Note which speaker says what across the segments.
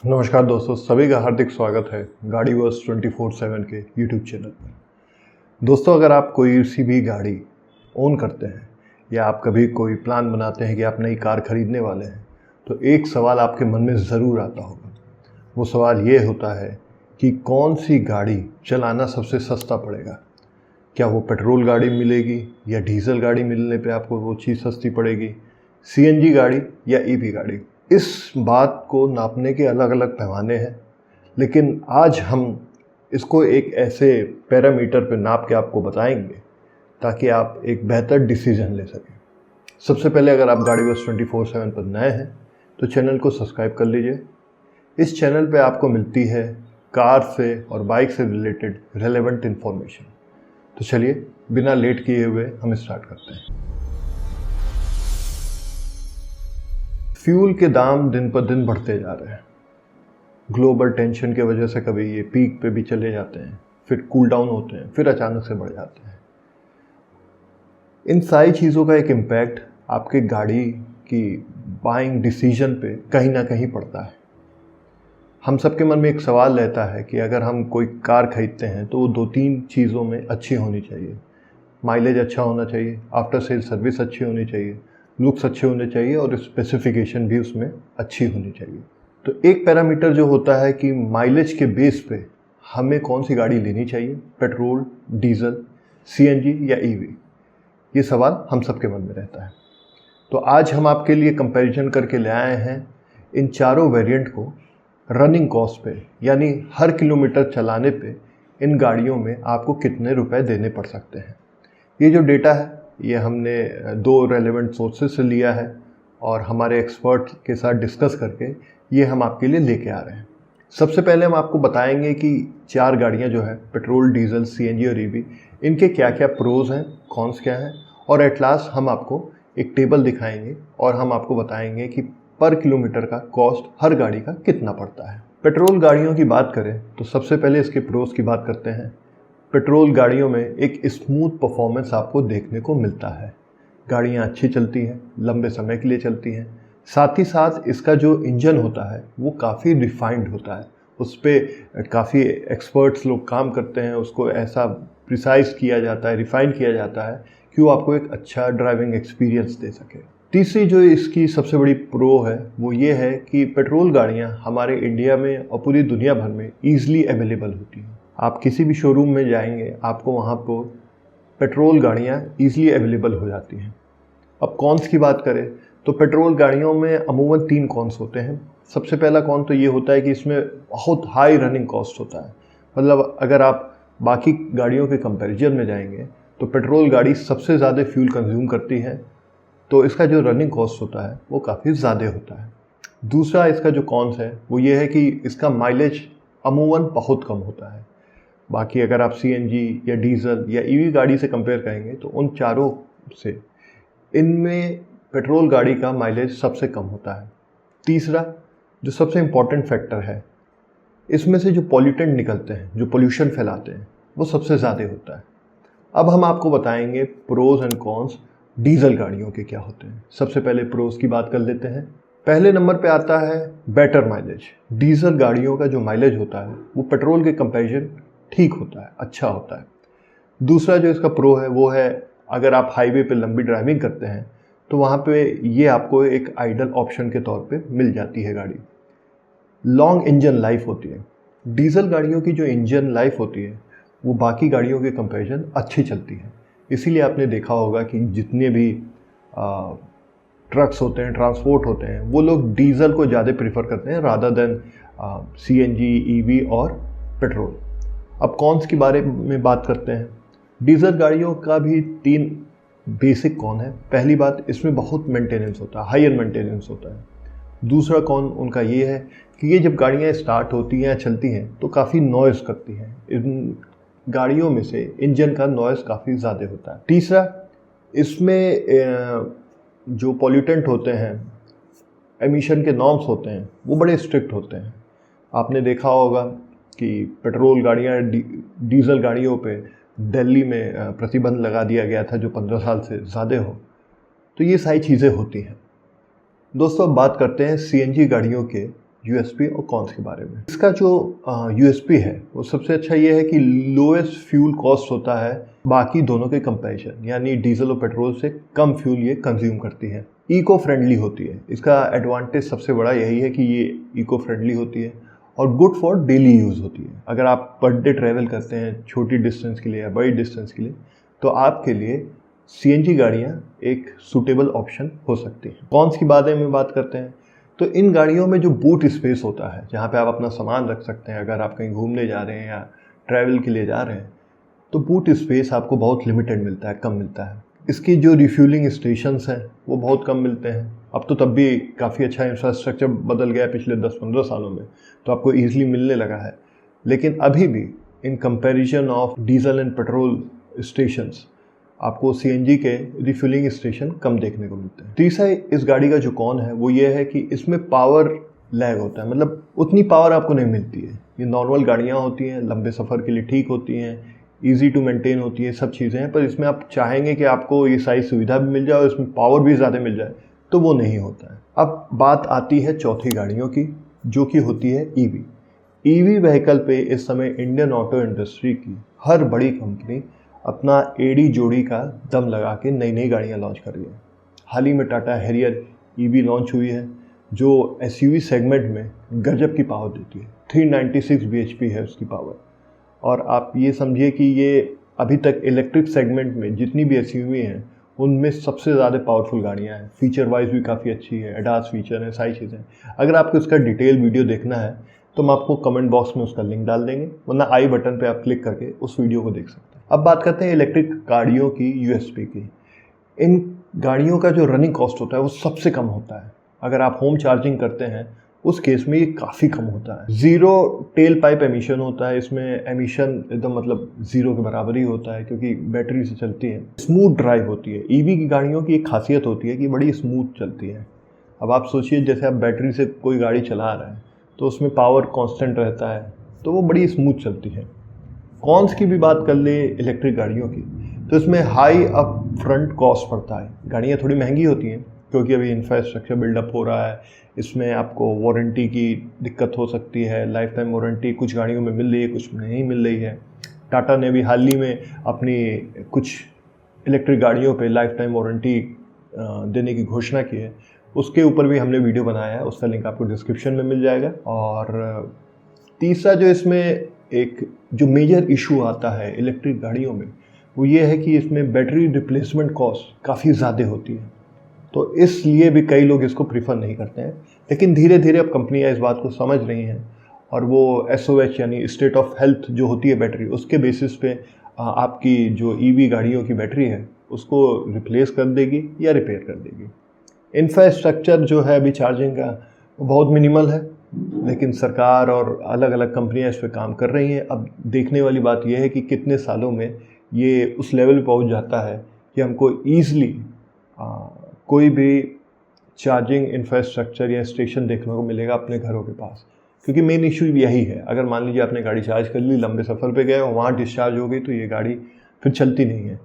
Speaker 1: नमस्कार दोस्तों, सभी का हार्दिक स्वागत है गाड़ी वर्स 24/7 के यूट्यूब चैनल पर। दोस्तों, अगर आप कोई सी भी गाड़ी ओन करते हैं या आप कभी कोई प्लान बनाते हैं कि आप नई कार खरीदने वाले हैं, तो एक सवाल आपके मन में ज़रूर आता होगा। वो सवाल ये होता है कि कौन सी गाड़ी चलाना सबसे सस्ता पड़ेगा। क्या वो पेट्रोल गाड़ी मिलेगी या डीजल गाड़ी मिलने पे आपको वो चीज़ सस्ती पड़ेगी, सीएनजी गाड़ी या ईवी गाड़ी। इस बात को नापने के अलग अलग पैमाने हैं, लेकिन आज हम इसको एक ऐसे पैरामीटर पे नाप के आपको बताएंगे ताकि आप एक बेहतर डिसीजन ले सकें। सबसे पहले, अगर आप गाड़ी वर्स 24/7 पर नए हैं तो चैनल को सब्सक्राइब कर लीजिए। इस चैनल पे आपको मिलती है कार से और बाइक से रिलेटेड रेलेवेंट इन्फॉर्मेशन। तो चलिए, बिना लेट किए हुए हम स्टार्ट करते हैं। फ्यूल के दाम दिन पर दिन बढ़ते जा रहे हैं। ग्लोबल टेंशन के वजह से कभी ये पीक पे भी चले जाते हैं, फिर कूल डाउन होते हैं, फिर अचानक से बढ़ जाते हैं। इन सारी चीज़ों का एक इम्पैक्ट आपके गाड़ी की बाइंग डिसीजन पे कहीं ना कहीं पड़ता है। हम सबके मन में एक सवाल रहता है कि अगर हम कोई कार खरीदते हैं तो वो 2-3 चीज़ों में अच्छी होनी चाहिए। माइलेज अच्छा होना चाहिए, आफ्टर सेल सर्विस अच्छी होनी चाहिए, लुक्स अच्छे होने चाहिए और स्पेसिफिकेशन भी उसमें अच्छी होनी चाहिए। तो एक पैरामीटर जो होता है कि माइलेज के बेस पे हमें कौन सी गाड़ी लेनी चाहिए, पेट्रोल, डीजल, सीएनजी या ईवी। ये सवाल हम सबके मन में रहता है। तो आज हम आपके लिए कंपैरिजन करके ले आए हैं इन चारों वेरिएंट को रनिंग कॉस्ट पे, यानी हर किलोमीटर चलाने पे इन गाड़ियों में आपको कितने रुपए देने पड़ सकते हैं। ये जो डेटा है ये हमने 2 रेलेवेंट सोर्सेज से लिया है और हमारे एक्सपर्ट के साथ डिस्कस करके ये हम आपके लिए लेके आ रहे हैं। सबसे पहले हम आपको बताएंगे कि 4 गाड़ियां जो है पेट्रोल, डीजल, सीएनजी और ईवी, इनके क्या क्या प्रोज हैं, कॉन्स क्या हैं, और एट लास्ट हम आपको एक टेबल दिखाएंगे और हम आपको बताएंगे कि पर किलोमीटर का कॉस्ट हर गाड़ी का कितना पड़ता है। पेट्रोल गाड़ियों की बात करें तो सबसे पहले इसके प्रोज की बात करते हैं। पेट्रोल गाड़ियों में एक स्मूथ परफॉर्मेंस आपको देखने को मिलता है। गाड़ियाँ अच्छी चलती हैं, लंबे समय के लिए चलती हैं। साथ ही साथ इसका जो इंजन होता है वो काफ़ी रिफाइंड होता है। उस पर काफ़ी एक्सपर्ट्स लोग काम करते हैं, उसको ऐसा प्रिसाइज किया जाता है, रिफाइन किया जाता है कि वो आपको एक अच्छा ड्राइविंग एक्सपीरियंस दे सके। तीसरी जो इसकी सबसे बड़ी प्रो है वो ये है कि पेट्रोल गाड़ियाँ हमारे इंडिया में और पूरी दुनिया भर में ईजिली अवेलेबल होती हैं। आप किसी भी शोरूम में जाएंगे, आपको वहाँ पर पेट्रोल गाड़ियाँ ईजिली अवेलेबल हो जाती हैं। अब कॉन्स की बात करें तो पेट्रोल गाड़ियों में अमूमन 3 कॉन्स होते हैं। सबसे पहला कॉन तो ये होता है कि इसमें बहुत हाई रनिंग कॉस्ट होता है। मतलब अगर आप बाकी गाड़ियों के कंपैरिजन में जाएंगे तो पेट्रोल गाड़ी सबसे ज़्यादा फ्यूल कंज्यूम करती है, तो इसका जो रनिंग कॉस्ट होता है वो काफ़ी ज़्यादा होता है। दूसरा इसका जो कॉन्स है वो ये है कि इसका माइलेज अमूमन बहुत कम होता है। बाकी अगर आप सीएनजी या डीजल या ईवी गाड़ी से कंपेयर करेंगे तो उन चारों से इनमें पेट्रोल गाड़ी का माइलेज सबसे कम होता है। तीसरा जो सबसे इम्पॉर्टेंट फैक्टर है, इसमें से जो पॉल्यूटेंट निकलते हैं, जो पोल्यूशन फैलाते हैं, वो सबसे ज़्यादा होता है। अब हम आपको बताएंगे प्रोज एंड कॉन्स डीजल गाड़ियों के क्या होते हैं। सबसे पहले प्रोज की बात कर लेते हैं। पहले नंबर पे आता है बेटर माइलेज। डीजल गाड़ियों का जो माइलेज होता है वो पेट्रोल के कंपैरिजन ठीक होता है, अच्छा होता है। दूसरा जो इसका प्रो है वो है अगर आप हाईवे पे लंबी ड्राइविंग करते हैं तो वहाँ पे ये आपको एक आइडल ऑप्शन के तौर पे मिल जाती है गाड़ी। लॉन्ग इंजन लाइफ होती है। डीजल गाड़ियों की जो इंजन लाइफ होती है वो बाकी गाड़ियों के कंपैरिजन अच्छी चलती है। इसीलिए आपने देखा होगा कि जितने भी ट्रक्स होते हैं, ट्रांसपोर्ट होते हैं, वो लोग डीजल को ज़्यादा प्रीफर करते हैं रादर देन सीएनजी, ईवी और पेट्रोल। अब कॉन्स के बारे में बात करते हैं। डीजल गाड़ियों का भी 3 बेसिक कॉन है। पहली बात, इसमें बहुत मेंटेनेंस होता है, हायर मेंटेनेंस होता है। दूसरा कॉन उनका ये है कि ये जब गाड़ियाँ स्टार्ट होती हैं या चलती हैं तो काफ़ी नॉइज़ करती हैं। इन गाड़ियों में से इंजन का नॉइज़ काफ़ी ज़्यादा होता है। तीसरा, इसमें जो पॉल्यूटेंट होते हैं, एमिशन के नॉर्म्स होते हैं, वो बड़े स्ट्रिक्ट होते हैं। आपने देखा होगा कि पेट्रोल गाड़ियाँ डीजल गाड़ियों पे दिल्ली में प्रतिबंध लगा दिया गया था जो 15 साल से ज़्यादा हो। तो ये सारी चीज़ें होती हैं। दोस्तों, अब बात करते हैं सीएनजी गाड़ियों के यूएसपी और कॉन्स के बारे में। इसका जो यूएसपी है वो सबसे अच्छा ये है कि लोएस्ट फ्यूल कॉस्ट होता है बाकी दोनों के कंपैरिजन, यानी डीजल और पेट्रोल से कम फ्यूल ये कंज्यूम करती है। इको फ्रेंडली होती है, इसका एडवांटेज सबसे बड़ा यही है कि ये इको फ्रेंडली होती है और गुड फॉर डेली यूज़ होती है। अगर आप पर डे ट्रैवल करते हैं छोटी डिस्टेंस के लिए या बड़ी डिस्टेंस के लिए, तो आपके लिए सीएनजी गाड़ियाँ एक सूटेबल ऑप्शन हो सकती हैं। कॉन्स की बारे में बात करते हैं तो इन गाड़ियों में जो बूट स्पेस होता है, जहाँ पे आप अपना सामान रख सकते हैं अगर आप कहीं घूमने जा रहे हैं या ट्रैवल के लिए जा रहे हैं, तो बूट स्पेस आपको बहुत लिमिटेड मिलता है, कम मिलता है। इसकी जो रिफ्यूलिंग स्टेशंस हैं वो बहुत कम मिलते हैं। अब तो तब भी काफ़ी अच्छा इंफ्रास्ट्रक्चर बदल गया है पिछले 10-15 सालों में, तो आपको ईजिली मिलने लगा है। लेकिन अभी भी in comparison of diesel and petrol stations आपको सीएनजी के रिफ्यूलिंग स्टेशन कम देखने को मिलते हैं। तीसरा इस गाड़ी का जो कौन है वो ये है कि इसमें पावर लैग होता है, मतलब उतनी पावर आपको नहीं मिलती है। ये नॉर्मल गाड़ियाँ होती हैं, लंबे सफ़र के लिए ठीक होती हैं, ईजी टू मेंटेन होती है, सब चीज़ें हैं, पर इसमें आप चाहेंगे कि आपको ये सारी सुविधा भी मिल जाए और इसमें पावर भी ज़्यादा मिल जाए, तो वो नहीं होता है। अब बात आती है चौथी गाड़ियों की, जो कि होती है ईवी। ईवी व्हीकल पे इस समय इंडियन ऑटो इंडस्ट्री की हर बड़ी कंपनी अपना एड़ी जोड़ी का दम लगा के नई नई गाड़ियाँ लॉन्च कर रही है। हाल ही में टाटा हैरियर ईवी लॉन्च हुई है, जो एसयूवी सेगमेंट में गजब की पावर देती है। 396 bhp है उसकी पावर, और आप ये समझिए कि ये अभी तक इलेक्ट्रिक सेगमेंट में जितनी भी एसयूवी हैं उनमें सबसे ज़्यादा पावरफुल गाड़ियाँ हैं। फीचर वाइज भी काफ़ी अच्छी है, एडास फीचर है, सारी चीज़ें। अगर आपको इसका डिटेल वीडियो देखना है तो हम आपको कमेंट बॉक्स में उसका लिंक डाल देंगे, वरना आई बटन पे आप क्लिक करके उस वीडियो को देख सकते हैं। अब बात करते हैं इलेक्ट्रिक गाड़ियों की यूएसपी की। इन गाड़ियों का जो रनिंग कॉस्ट होता है वो सबसे कम होता है। अगर आप होम चार्जिंग करते हैं उस केस में ये काफ़ी कम होता है। ज़ीरो टेल पाइप एमिशन होता है, इसमें एमिशन एकदम मतलब ज़ीरो के बराबर ही होता है क्योंकि बैटरी से चलती है। स्मूथ ड्राइव होती है। ईवी की गाड़ियों की एक खासियत होती है कि बड़ी स्मूथ चलती है। अब आप सोचिए जैसे आप बैटरी से कोई गाड़ी चला रहे हैं तो उसमें पावर कांस्टेंट रहता है, तो वो बड़ी स्मूथ चलती है। कॉन्स की भी बात कर ले इलेक्ट्रिक गाड़ियों की, तो इसमें हाई अप फ्रंट कॉस्ट पड़ता है। गाड़ियाँ थोड़ी महंगी होती हैं क्योंकि अभी इंफ्रास्ट्रक्चर बिल्डअप हो रहा है। इसमें आपको वारंटी की दिक्कत हो सकती है, लाइफ टाइम वारंटी कुछ गाड़ियों में मिल रही है, कुछ में नहीं मिल रही है। टाटा ने भी हाल ही में अपनी कुछ इलेक्ट्रिक गाड़ियों पे लाइफ टाइम वारंटी देने की घोषणा की है। उसके ऊपर भी हमने वीडियो बनाया है, उसका लिंक आपको डिस्क्रिप्शन में मिल जाएगा। और तीसरा जो इसमें एक जो मेजर इशू आता है इलेक्ट्रिक गाड़ियों में वो ये है कि इसमें बैटरी रिप्लेसमेंट कॉस्ट काफ़ी ज़्यादा होती है, तो इसलिए भी कई लोग इसको प्रीफर नहीं करते हैं। लेकिन धीरे धीरे अब कंपनियां इस बात को समझ रही हैं और वो SOH यानी स्टेट ऑफ हेल्थ जो होती है बैटरी, उसके बेसिस पे आपकी जो ईवी गाड़ियों की बैटरी है उसको रिप्लेस कर देगी या रिपेयर कर देगी। इंफ्रास्ट्रक्चर जो है अभी चार्जिंग का वो बहुत मिनिमल है, लेकिन सरकार और अलग अलग कंपनियां इस पर काम कर रही हैं। अब देखने वाली बात यह है कि कितने सालों में ये उस लेवल पर पहुँच जाता है कि हमको ईज़िली कोई भी चार्जिंग इंफ्रास्ट्रक्चर या स्टेशन देखने को मिलेगा अपने घरों के पास। क्योंकि मेन इशू यही है, अगर मान लीजिए आपने गाड़ी चार्ज कर ली, लंबे सफ़र पे गए और वहाँ डिस्चार्ज हो गई तो ये गाड़ी फिर चलती नहीं है।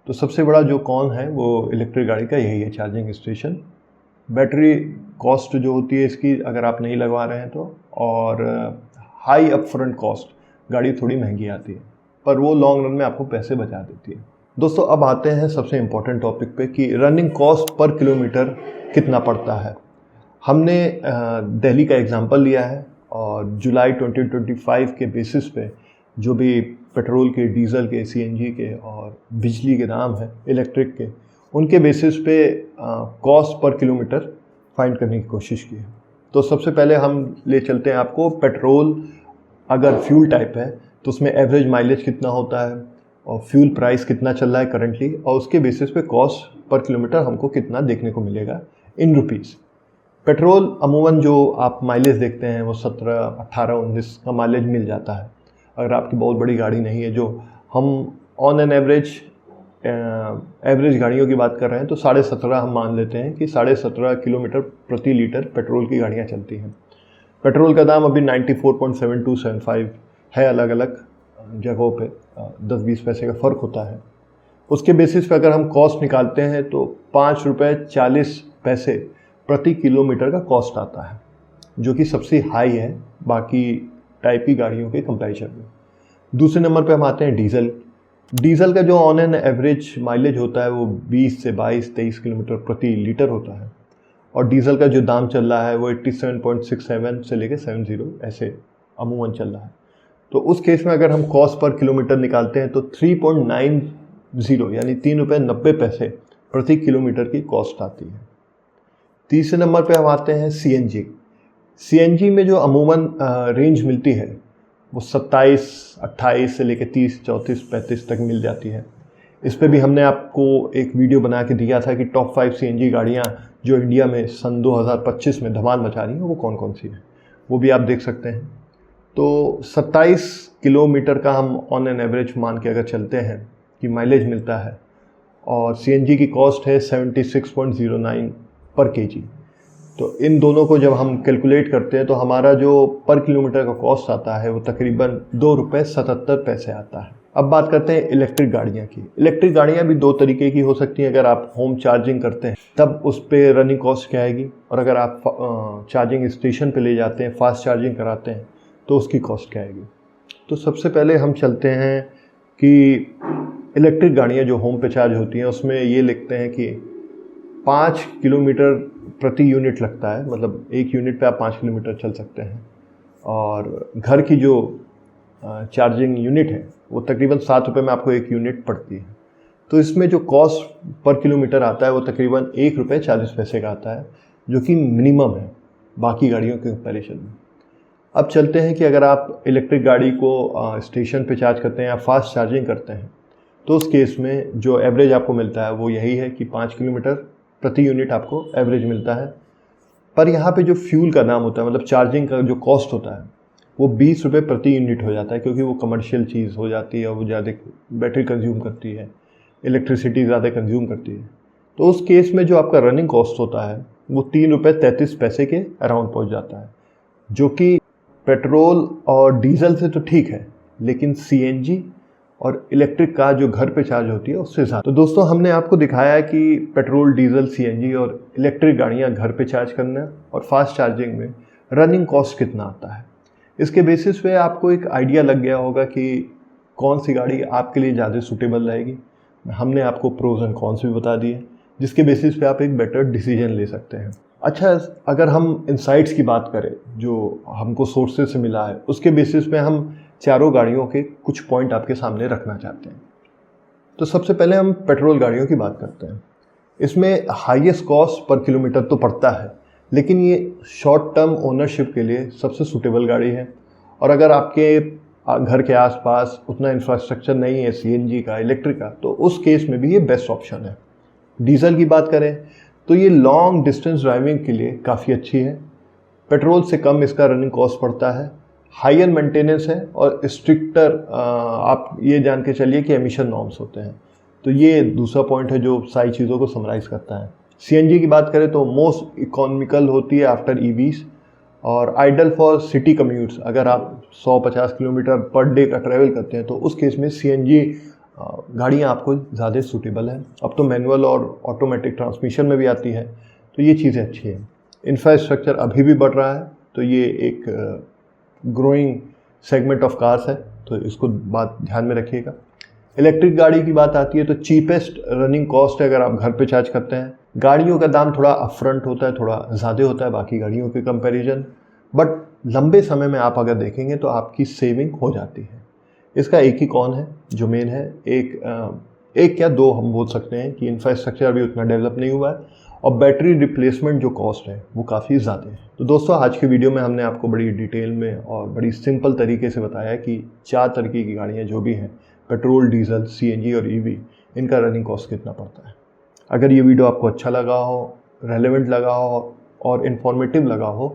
Speaker 1: तो सबसे बड़ा जो कौन है वो इलेक्ट्रिक गाड़ी का यही है, चार्जिंग स्टेशन। बैटरी कॉस्ट जो होती है इसकी अगर आप नहीं लगवा रहे हैं तो, और हाई अप फ्रंट कॉस्ट, गाड़ी थोड़ी महंगी आती है पर वो लॉन्ग रन में आपको पैसे बचा देती है। दोस्तों अब आते हैं सबसे इम्पोर्टेंट टॉपिक पे कि रनिंग कॉस्ट पर किलोमीटर कितना पड़ता है। हमने दिल्ली का एग्जांपल लिया है और जुलाई 2025 के बेसिस पे जो भी पेट्रोल के, डीजल के, सीएनजी के और बिजली के दाम हैं इलेक्ट्रिक के, उनके बेसिस पे कॉस्ट पर किलोमीटर फाइंड करने की कोशिश की है। तो सबसे पहले हम ले चलते हैं आपको पेट्रोल, अगर फ्यूल टाइप है तो उसमें एवरेज माइलेज कितना होता है और फ्यूल प्राइस कितना चल रहा है करंटली, और उसके बेसिस पे कॉस्ट पर किलोमीटर हमको कितना देखने को मिलेगा इन रुपीज़। पेट्रोल अमूमन जो आप माइलेज देखते हैं वो 17, 18, 19 का माइलेज मिल जाता है। अगर आपकी बहुत बड़ी गाड़ी नहीं है, जो हम ऑन एन एवरेज गाड़ियों की बात कर रहे हैं तो 17.5 हम मान लेते हैं कि 17.5 किलोमीटर प्रति लीटर पेट्रोल की गाड़ियाँ चलती हैं। पेट्रोल का दाम अभी 94.7275 है, अलग अलग जगहों पे 10-20 पैसे का फ़र्क होता है। उसके बेसिस पे अगर हम कॉस्ट निकालते हैं तो ₹5.40 प्रति किलोमीटर का कॉस्ट आता है। जो कि सबसे हाई है बाकी टाइप की गाड़ियों के कंपैरिजन में। दूसरे नंबर पे हम आते हैं डीजल। डीजल का जो ऑन एन एवरेज माइलेज होता है वो 20 से 22-23 किलोमीटर प्रति लीटर होता है, और डीजल का जो दाम चल रहा है वो 87.67 से लेके 70 ऐसे अमूमन चल रहा है। तो उस केस में अगर हम कॉस्ट पर किलोमीटर निकालते हैं तो 3.90 यानी 3 रुपये 90 पैसे प्रति किलोमीटर की कॉस्ट आती है। तीसरे नंबर पे हम आते हैं सीएनजी। सीएनजी में जो अमूमन रेंज मिलती है वो 27-28 से लेकर 30-34-35 तक मिल जाती है। इस पे भी हमने आपको एक वीडियो बना के दिया था कि टॉप 5 सीएनजी गाड़ियाँ जो इंडिया में सन 2025 में धमाल मचा रही हैं वो कौन कौन सी हैं, वो भी आप देख सकते हैं। तो 27 किलोमीटर का हम ऑन एन एवरेज मान के अगर चलते हैं कि माइलेज मिलता है, और सीएनजी की कॉस्ट है 76.09 पर केजी। तो इन दोनों को जब हम कैलकुलेट करते हैं तो हमारा जो पर किलोमीटर का कॉस्ट आता है वो तकरीबन 2 रुपये 77 पैसे आता है। अब बात करते हैं इलेक्ट्रिक गाड़ियाँ की। इलेक्ट्रिक गाड़ियाँ भी दो तरीके की हो सकती हैं। अगर आप होम चार्जिंग करते हैं तब उस पर रनिंग कॉस्ट क्या आएगी, और अगर आप चार्जिंग स्टेशन पे ले जाते हैं, फास्ट चार्जिंग कराते हैं, तो उसकी कॉस्ट क्या आएगी। तो सबसे पहले हम चलते हैं कि इलेक्ट्रिक गाड़ियाँ जो होम पे चार्ज होती हैं उसमें ये लिखते हैं कि 5 किलोमीटर प्रति यूनिट लगता है, मतलब एक यूनिट पे आप 5 किलोमीटर चल सकते हैं। और घर की जो चार्जिंग यूनिट है वो तकरीबन 7 रुपये में आपको एक यूनिट पड़ती है। तो इसमें जो कॉस्ट पर किलोमीटर आता है वो तकरीबन 1 रुपये 40 पैसे का आता है, जो कि मिनिमम है बाकी गाड़ियों के कंपैरिजन में। अब चलते हैं कि अगर आप इलेक्ट्रिक गाड़ी को स्टेशन पे चार्ज करते हैं या फास्ट चार्जिंग करते हैं तो उस केस में जो एवरेज आपको मिलता है वो यही है कि 5 किलोमीटर प्रति यूनिट आपको एवरेज मिलता है। पर यहाँ पे जो फ्यूल का दाम होता है, मतलब चार्जिंग का जो कॉस्ट होता है, वो 20 रुपये प्रति यूनिट हो जाता है, क्योंकि वो कमर्शियल चीज़ हो जाती है, वो ज़्यादा बैटरी कंज्यूम करती है, इलेक्ट्रिसिटी ज़्यादा कंज्यूम करती है। तो उस केस में जो आपका रनिंग कॉस्ट होता है वो 3 रुपये 33 पैसे के अराउंड पहुँच जाता है, जो कि पेट्रोल और डीजल से तो ठीक है, लेकिन सीएनजी और इलेक्ट्रिक कार जो घर पे चार्ज होती है उससे ज़्यादा। तो दोस्तों हमने आपको दिखाया कि पेट्रोल, डीजल, सीएनजी और इलेक्ट्रिक गाड़ियाँ घर पे चार्ज करना और फास्ट चार्जिंग में रनिंग कॉस्ट कितना आता है। इसके बेसिस पे आपको एक आइडिया लग गया होगा कि कौन सी गाड़ी आपके लिए ज़्यादा सूटेबल रहेगी। हमने आपको प्रोज एंड कॉन्स भी बता दिए, जिसके बेसिस पे आप एक बेटर डिसीजन ले सकते हैं। अच्छा, अगर हम इनसाइट्स की बात करें जो हमको सोर्सेज से मिला है, उसके बेसिस पे हम चारों गाड़ियों के कुछ पॉइंट आपके सामने रखना चाहते हैं। तो सबसे पहले हम पेट्रोल गाड़ियों की बात करते हैं। इसमें हाईएस्ट कॉस्ट पर किलोमीटर तो पड़ता है, लेकिन ये शॉर्ट टर्म ओनरशिप के लिए सबसे सूटेबल गाड़ी है। और अगर आपके घर के आसपास उतना इंफ्रास्ट्रक्चर नहीं है सीएनजी का, इलेक्ट्रिक का, तो उस केस में भी ये बेस्ट ऑप्शन है। डीजल की बात करें तो ये लॉन्ग डिस्टेंस ड्राइविंग के लिए काफ़ी अच्छी है। पेट्रोल से कम इसका रनिंग कॉस्ट पड़ता है, हाई एंड मेंटेनेंस है, और स्ट्रिक्टर आप ये जान के चलिए कि एमिशन नॉर्म्स होते हैं। तो ये दूसरा पॉइंट है जो सारी चीज़ों को समराइज़ करता है। सीएनजी की बात करें तो मोस्ट इकोनॉमिकल होती है आफ्टर ईवीज, और आइडल फॉर सिटी कम्यूट्स। अगर आप 150 किलोमीटर पर डे का ट्रैवल करते हैं तो उस केस में सीएनजी गाड़ियाँ आपको ज़्यादा सूटेबल है। अब तो मैनुअल और ऑटोमेटिक ट्रांसमिशन में भी आती है, तो ये चीज़ें अच्छी हैं। इंफ्रास्ट्रक्चर अभी भी बढ़ रहा है, तो ये एक ग्रोइंग सेगमेंट ऑफ कार्स है, तो इसको बात ध्यान में रखिएगा। इलेक्ट्रिक गाड़ी की बात आती है तो चीपेस्ट रनिंग कॉस्ट है अगर आप घर पे चार्ज करते हैं। गाड़ियों का दाम थोड़ा अपफ्रंट होता है, थोड़ा ज़्यादा होता है बाकी गाड़ियों के कंपैरिजन, बट लंबे समय में आप अगर देखेंगे तो आपकी सेविंग हो जाती है। इसका एक ही कौन है जो मेन है, एक क्या दो हम बोल सकते हैं कि इंफ्रास्ट्रक्चर अभी उतना डेवलप नहीं हुआ है, और बैटरी रिप्लेसमेंट जो कॉस्ट है वो काफ़ी ज़्यादा है। तो दोस्तों आज की वीडियो में हमने आपको बड़ी डिटेल में और बड़ी सिंपल तरीके से बताया कि 4 तरीके की गाड़ियाँ जो भी हैं, पेट्रोल, डीजल, सीएनजी और ईवी, इनका रनिंग कॉस्ट कितना पड़ता है। अगर ये वीडियो आपको अच्छा लगा हो, रेलेवेंट लगा हो और इन्फॉर्मेटिव लगा हो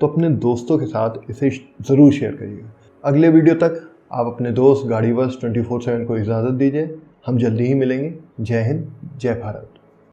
Speaker 1: तो अपने दोस्तों के साथ इसे ज़रूर शेयर करिएगा। अगले वीडियो तक आप अपने दोस्त गाड़ीवर्स 24/7 को इजाज़त दीजिए। हम जल्दी ही मिलेंगे। जय हिंद, जय भारत।